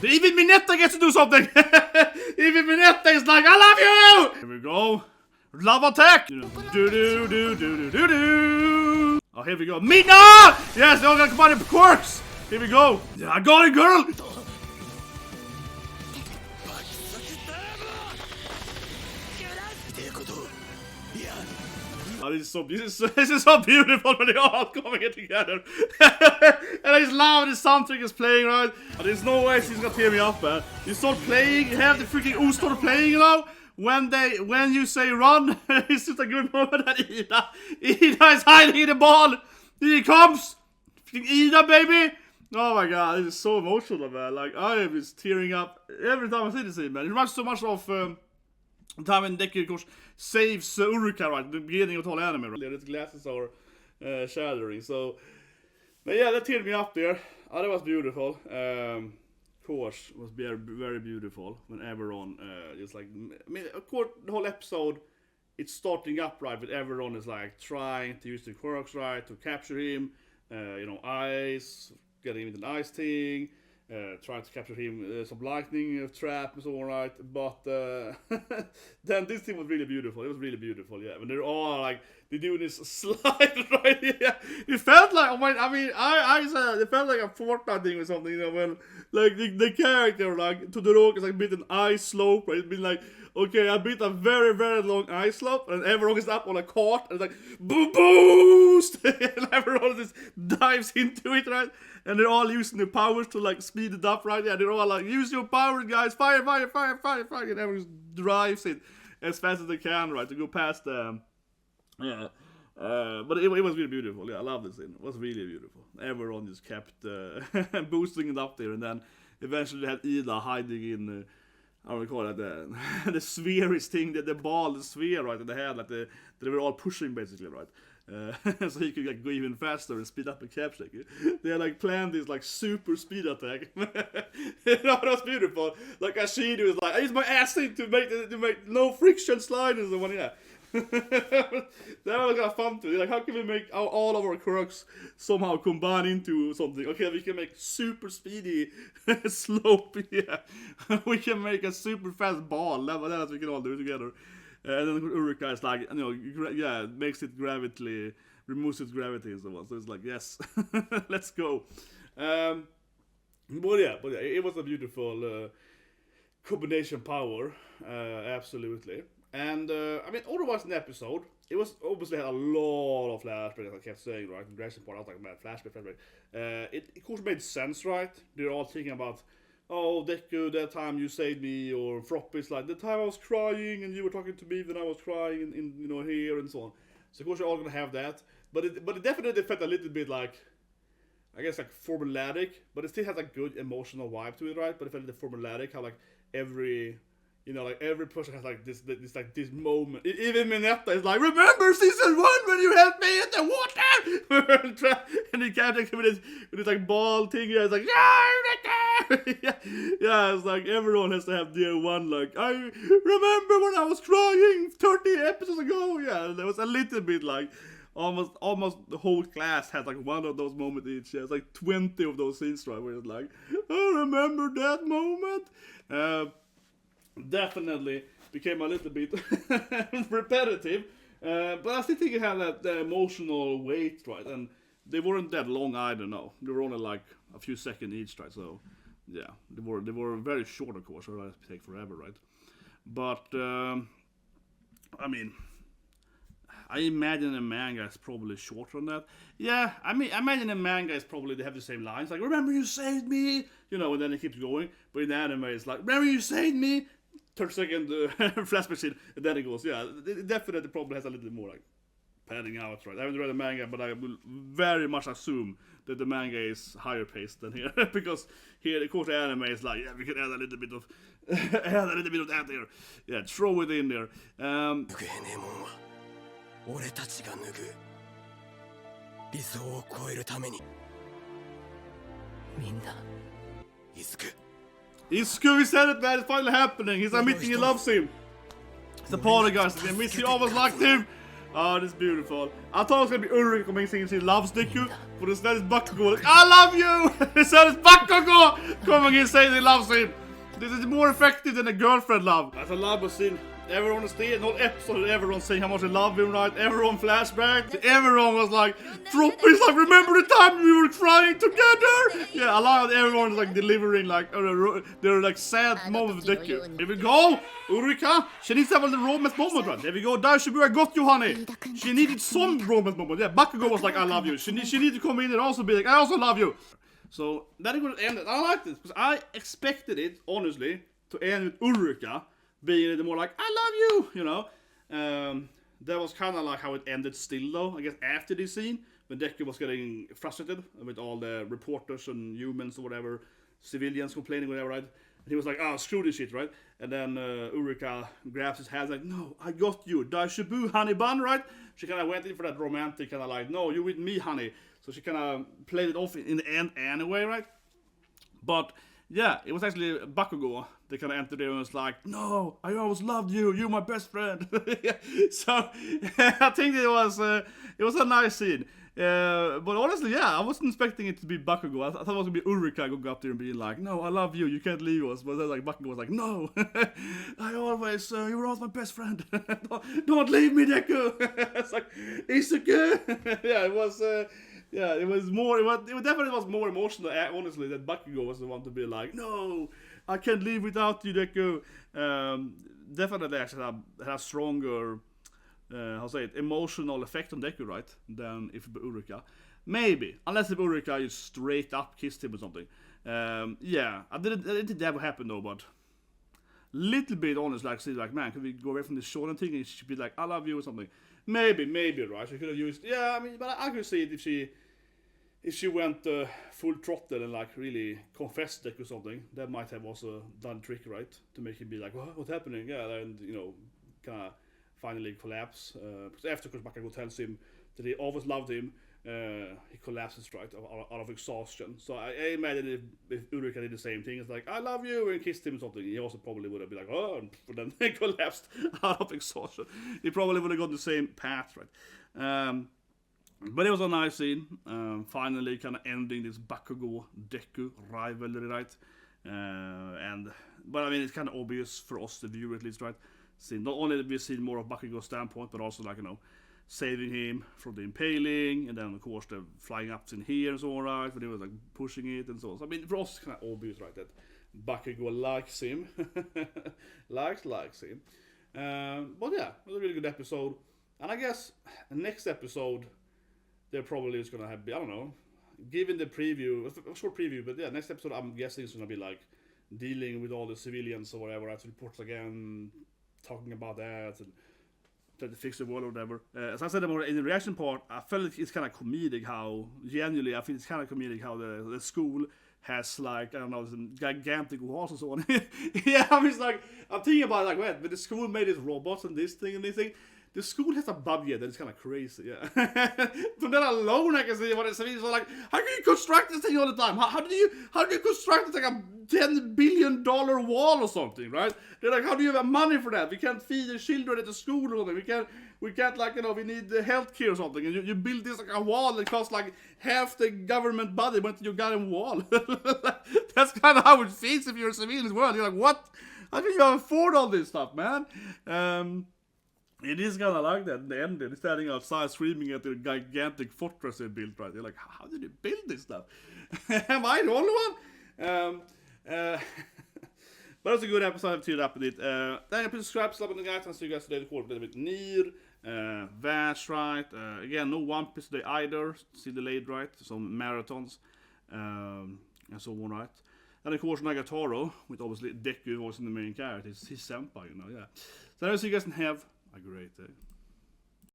Even Minetta gets to do something! Even Minetta is like, I love you! Here we go. Love attack! Do-do-do-do-do-do-do! Oh, here we go. Mina! Yes, they're all gonna come out in quirks! Here we go. Yeah, I got it, girl! Oh, this is so beautiful when they're all coming in together. And I just love this soundtrack is playing, right? And there's no way she's gonna tear me up, man. You start playing, you have the freaking O start playing, you know? When you say run, it's just a good moment that Ida is hiding in the ball. Here he comes. Freaking Ida, baby. Oh my god, this is so emotional, man. Like, I am just tearing up every time I see this scene, man. It reminds so much of the time when Deku, of course, saves Urakara, right? The beginning of the whole anime, right? His glasses are shattering, so... But yeah, that teared me up there. Oh, that was beautiful. Of course, was very, very beautiful when everyone just like... I mean, of course, the whole episode, it's starting up, right? But everyone is like trying to use the quirks, right? To capture him. You know, ice, getting him into an ice thing. Trying to capture him, some lightning trap and so on, right? But then this thing was really beautiful. It was really beautiful, yeah. When they're all like, they're doing this slide, right? Yeah. It felt like, I said, it felt like a Fortnite thing or something, you know, when like the character, like Todoroki is like bit an ice slope, right? It's been like, okay, I beat a very, very long ice slope, and everyone is up on a cart, and it's like, boost! And everyone just dives into it, right? And they're all using their powers to like speed it up, right? Yeah, they're all like, use your powers, guys, fire, fire, fire, fire, fire, and everyone just drives it as fast as they can, right, to go past them. Yeah. But it was really beautiful. Yeah, I love this scene. It was really beautiful. Everyone just kept boosting it up there, and then eventually they had Ida hiding in... I don't call it the sphere thing, the ball, the sphere, right? And they had like they were all pushing basically, right? So he could like go even faster and speed up and capture it. They had like planned this like super speed attack. You know, that was beautiful. Like Ashidi was like, I use my ass thing to make no friction sliders and one, yeah. That was kind of fun too. Like, how can we make all of our quirks somehow combine into something? Okay, we can make super speedy slope. Yeah, we can make a super fast ball. That we can all do together. And then Urakara is like, you know, yeah, makes it gravity, removes its gravity and so on. So it's like, yes, let's go. But yeah, it was a beautiful combination power, absolutely. And I mean, otherwise in the episode, it was obviously had a lot of flashbacks, as I kept saying, right? The direction part, I was like, man, flashback. It of course made sense, right? They're all thinking about, oh, Deku, that time you saved me, or Froppy's like, the time I was crying and you were talking to me when I was crying in you know, here and so on. So of course you're all gonna have that, but it definitely felt a little bit like, I guess like formulaic, but it still has a good emotional vibe to it, right? But it felt a little formulaic, how like every person has like this moment. Even Minetta is like, remember season 1 when you helped me in the water? And he can't take him with his like ball thing. Yeah, it's like, yeah, it's like everyone has to have their one. Like, I remember when I was crying 30 episodes ago. Yeah, there was a little bit like almost the whole class had like one of those moments each. Yeah, it's like 20 of those scenes, right? Where it's like, I remember that moment. Definitely became a little bit repetitive, but I still think it had that emotional weight, right? And they weren't that long either. No, they were only like a few seconds each, right? So yeah, they were very short, of course. So it take forever, right? But I mean, I imagine a manga is probably shorter than that. Yeah, I mean, I imagine a manga is probably, they have the same lines, like, remember you saved me, you know, and then it keeps going. But in the anime, it's like, remember you saved me. 30-second flashback scene, and then it goes, yeah, it definitely probably has a little more like padding out, right? I haven't read the manga, but I will very much assume that the manga is higher paced than here, because here, of course, the anime is like, yeah, we can add a little bit of that there, yeah, throw it in there. Izuku, he said it, man. It's finally happening. He's admitting he loves him. He's apologizing. He always liked him. Oh, this is beautiful. I thought it was gonna be Ulrich coming saying she loves Deku, but instead it's Bakugou like, I love you! Instead it's Bakugou coming in saying he loves him. This is more effective than a girlfriend love. As a love was seen, everyone on stage, not episode, everyone saying how much they love him, right? Everyone flashback. Everyone was like, He's like, remember the time we were crying together? Yeah, I love that everyone is like delivering like, they're like sad moments with Deku. Here we go, Ulrika. She needs to have a little romance moment, right? There we go, Daishibu, I got you, honey. She needed some romance moment. Yeah, Bakugou was like, I love you. She needed to come in and also be like, I also love you. So that is going to end. I like this because I expected it, honestly, to end with Ulrika being more like, I love you, you know. That was kind of like how it ended still, though, I guess, after this scene, when Deku was getting frustrated with all the reporters and humans or whatever, civilians complaining, whatever, right? And he was like, oh, screw this shit, right? And then Ulrika grabs his hands like, no, I got you, Daishibu, honey bun, right? She kind of went in for that romantic kind of like, no, you're with me, honey. So she kind of played it off in the end anyway, right? But yeah, it was actually Bakugou that kind of entered there and was like, no, I always loved you. You're my best friend. So I think it was a nice scene. But honestly, yeah, I wasn't expecting it to be Bakugou. I thought it was going to be Ulrika going up there and being like, no, I love you. You can't leave us. But then like Bakugou was like, no, I always, you were always my best friend. Don't leave me, Deku. It's like, Isuke. Yeah, it was... yeah, it was more. It definitely was more emotional, honestly, that Bakugou was the one to be like, "No, I can't live without you, Deku." Definitely, actually, had a stronger, emotional effect on Deku, right? Than if it were Ulrika. Maybe, unless if Ulrika just straight up kissed him or something. Yeah, it didn't ever happen though, but little bit honest, like, man, can we go away from this shonen thing and she should be like, I love you or something. Maybe, right? She could have used, yeah, I mean, but I could see it if she went full throttle and like really confessed Deku or something. That might have also done trick, right? To make him be like, what's happening? Yeah, and you know, kind of finally collapse. Because after Bakugou tells him that he always loved him, he collapses, right, out of exhaustion. So I imagine if Ulrika did the same thing, it's like, I love you, and kissed him or something, he also probably would have been like, oh, and then he collapsed out of exhaustion. He probably would have gone the same path, right? But it was a nice scene, finally kind of ending this Bakugou-Deku rivalry, right? But I mean, it's kind of obvious for us, the viewer at least, right? See, not only did we see more of Bakugou's standpoint, but also like, you know, saving him from the impaling, and then of course the flying up in here and so on, right? But he was like pushing it and so on. So I mean, for us it's kind of obvious, right, that Bakugou likes him, likes him. But yeah, it was a really good episode, and I guess the next episode there probably is gonna have, I don't know, given the preview, a short preview, but yeah, next episode I'm guessing is gonna be like dealing with all the civilians or whatever, right? Reports again, talking about that and trying to fix the world or whatever. As I said in the reaction part, I felt it's kind of comedic how, genuinely, I feel it's kind of comedic how the school has like, I don't know, some gigantic walls and so on. Yeah, I mean, it's like, I'm thinking about it like, wait, but the school made these robots and this thing and this thing. The school has a budget that is kind of crazy, yeah. From that alone, I can see what it's like. How can you construct this thing all the time? How do you construct it like a $10 billion wall or something, right? They're like, how do you have money for that? We can't feed the children at the school or something. We can't like, you know, we need the healthcare or something. And you build this like a wall that costs like half the government budget went to your goddamn wall. That's kind of how it feels if you're a civilian as well. You're like, what? How do you afford all this stuff, man? It is kind of like that in the end. They're standing outside screaming at the gigantic fortress they built, right? They're like, how did you build this stuff? Am I the only one? But it's a good episode. I've tuned up with it. Then jag subscribe, slap on the guys, and see you guys today. The call a little bit near. Vash, right? Again, no One Piece today either. Still delayed, right? Some marathons. And so on, right? And of course, Nagatoro, with obviously Deku voicing the main character. He's Senpai, you know, yeah. So I will see you guys and have a great day.